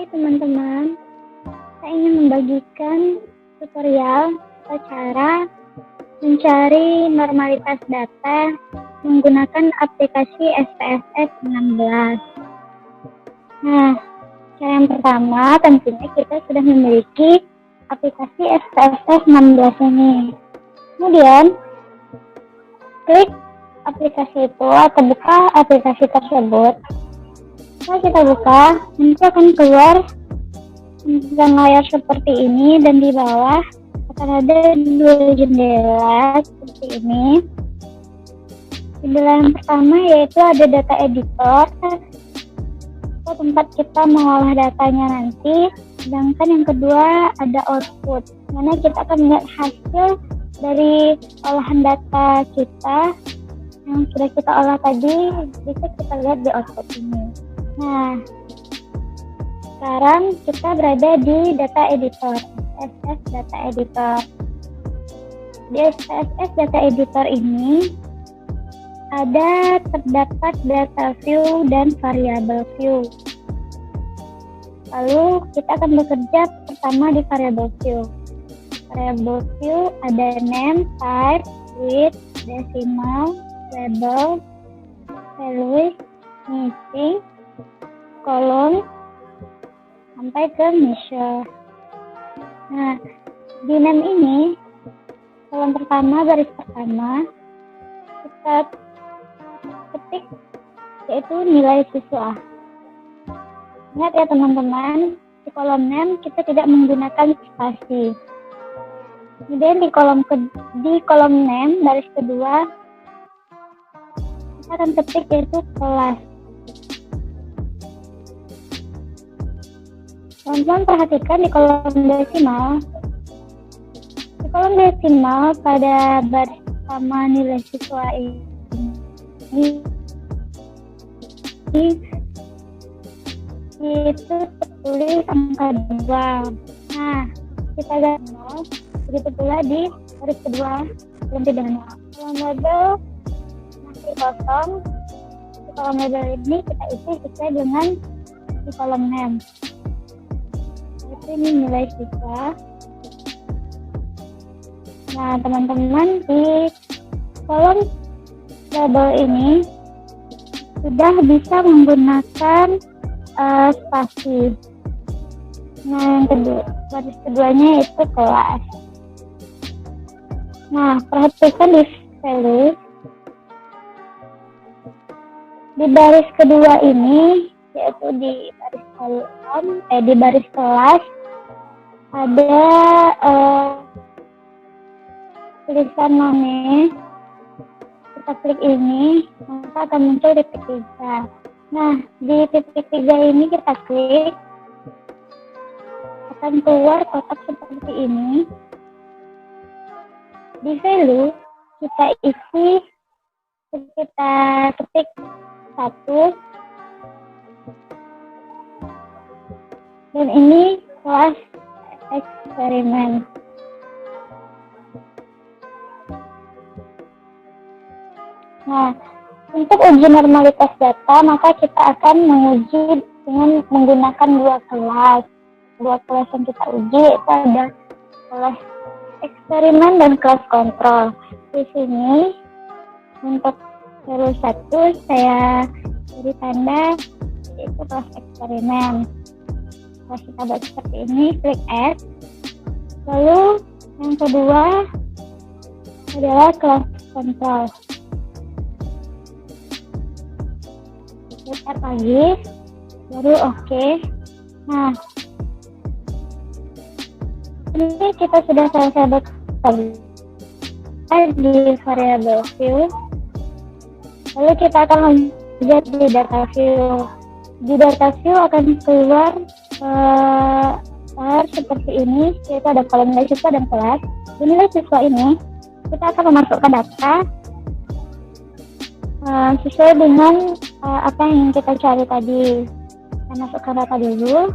Hai teman-teman, saya ingin membagikan tutorial atau cara mencari normalitas data menggunakan aplikasi SPSS 16. Nah, cara yang pertama tentunya kita sudah memiliki aplikasi SPSS 16 ini. Kemudian, klik aplikasi itu atau buka aplikasi tersebut. Setelah kita buka, nanti akan keluar dan layar seperti ini, dan di bawah akan ada dua jendela seperti ini. Jendela yang pertama yaitu ada data editor atau tempat kita mengolah datanya nanti, sedangkan yang kedua ada output, mana kita akan melihat hasil dari olahan data kita yang sudah kita olah tadi, bisa kita lihat di output ini. Nah, sekarang kita berada di data editor, SPSS data editor. Di SPSS data editor ini terdapat data view dan variable view. Lalu kita akan bekerja pertama di variable view. Variable view ada name, type, width, decimal, label, value, missing, kolom, sampai ke measure. Nah, di name ini, kolom pertama, baris pertama, kita ketik yaitu nilai siswa. Lihat ya teman-teman, di kolom name kita tidak menggunakan spasi. Kemudian di kolom name, baris kedua, kita akan ketik yaitu kelas. Teman-teman perhatikan di kolom desimal. Di kolom desimal pada baris pertama nilai siswa ini itu tertulis angka 2. Nah, kita lihat 0. Begitu pula di baris kedua belum tidak 0. Kolom label masih kosong. Di kolom label ini kita isi sesuai dengan di kolom name. Ini nilai siswa. Nah, teman-teman, di kolom label ini sudah bisa menggunakan spasi. Nah, yang kedua, baris keduanya itu kelas. Nah, perhatikan di value. Di baris kedua ini, yaitu di baris kolom, di baris kelas, ada tulisan name. Kita klik ini, maka akan muncul titik 3. Nah, di titik 3 ini kita klik, akan keluar kotak seperti ini. Di value, kita isi, kita ketik 1, dan ini kelas eksperimen. Nah, untuk uji normalitas data, maka kita akan menguji dengan menggunakan dua kelas. Dua kelas yang kita uji itu ada kelas eksperimen dan kelas kontrol. Di sini untuk value 1 saya beri tanda yaitu kelas eksperimen. Kalau kita buat seperti ini, klik add. Lalu yang kedua adalah kelas kontrol. Klik add lagi, baru oke. Nah, ini kita sudah selesai bekerja di variable view. Lalu kita akan lihat di data view. Di data view akan keluar seperti ini, yaitu ada kolom nilai siswa dan kelas. Di nilai siswa ini kita akan memasukkan data sesuai dengan apa yang kita cari tadi. Kita masukkan data dulu.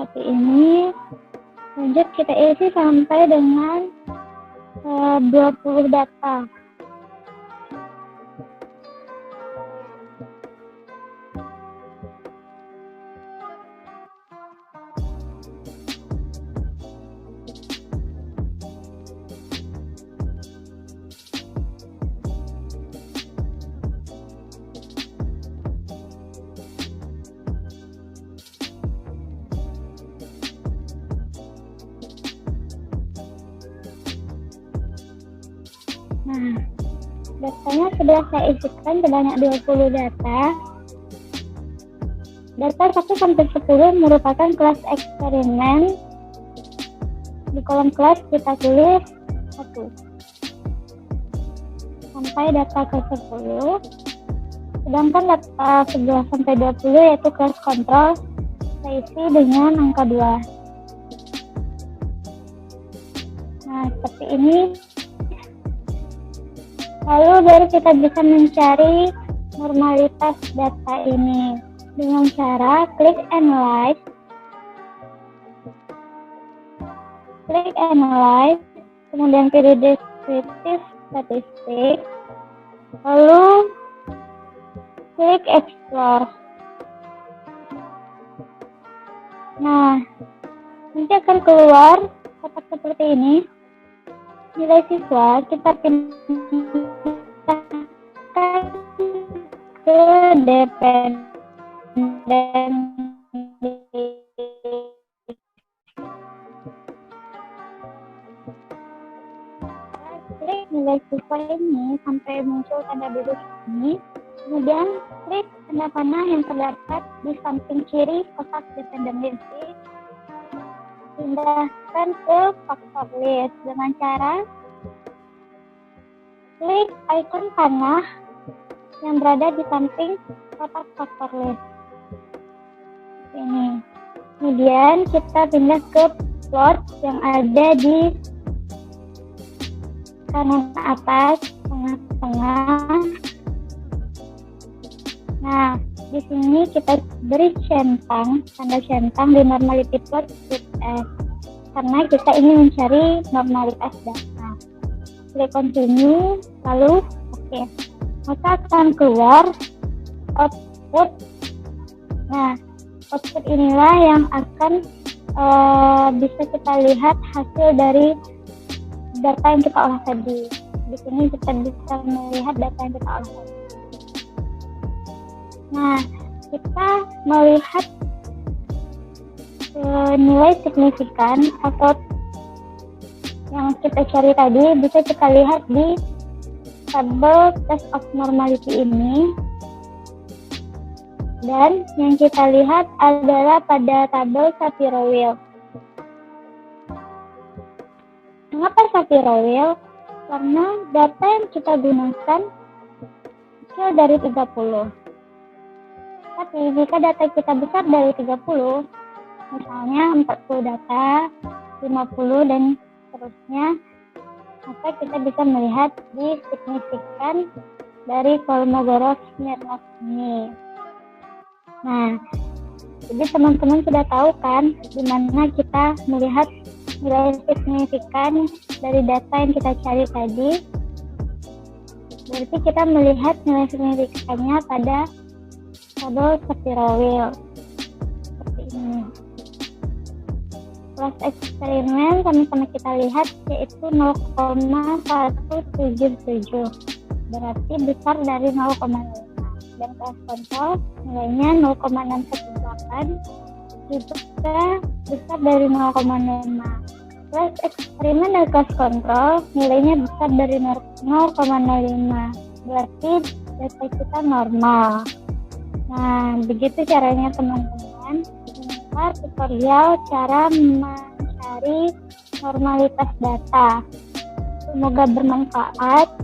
seperti ini. Lanjut kita isi sampai dengan 20 data. Nah, datanya sudah saya isikan sebanyak 20 data. Data 1 sampai 10 merupakan kelas eksperimen. Di kolom kelas kita tulis 1 sampai data ke 10. Sedangkan data 11 sampai 20 yaitu kelas kontrol saya isi dengan angka 2. Nah, seperti ini. Lalu baru kita bisa mencari normalitas data ini dengan cara klik analyze, kemudian pilih descriptive statistik, lalu klik explore. Nah, nanti akan keluar kotak seperti ini. Nilai siswa kita pindahkan ke dependen. Klik nilai siswa ini sampai muncul tanda biru ini. Kemudian klik tanda panah yang terdapat di samping kiri kotak dependensi. Pindahkan ke faktor list dengan cara klik icon panah yang berada di samping kotak faktor list ini. Kemudian kita pindah ke plot yang ada di kanan atas tengah-tengah. Nah, di sini kita beri centang, tanda centang di normality plot with S karena kita ingin mencari normalitas data. Klik continue, lalu oke. Maka akan keluar output. Nah, output inilah yang akan bisa kita lihat hasil dari data yang kita olah tadi. Di sini kita bisa melihat data yang kita olah tadi. Nah, kita melihat nilai signifikan atau yang kita cari tadi bisa kita lihat di tabel test of normality ini. Dan yang kita lihat adalah pada tabel Shapiro-Wilk. Mengapa Shapiro-Wilk? Karena data yang kita gunakan kecil dari 30. Tapi jika data kita besar dari 30, misalnya 40 data, 50 dan seterusnya, maka kita bisa melihat di signifikan dari Kolmogorov-Smirnov ini. Nah, jadi teman-teman sudah tahu kan di mana kita melihat nilai signifikan dari data yang kita cari tadi. Berarti kita melihat nilai signifikannya pada tabel Shapiro-Wilk seperti ini. Kelas eksperimen sama-sama kita lihat yaitu 0,177, berarti besar dari 0,5. Dan kelas kontrol nilainya 0,618, juga besar dari 0,5. Kelas eksperimen dan kelas kontrol nilainya besar dari 0,05, berarti data kita normal. Nah, begitu caranya teman-teman. Inilah tutorial cara mencari normalitas data. Semoga bermanfaat.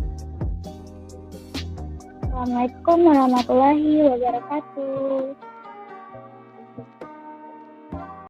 Assalamualaikum warahmatullahi wabarakatuh.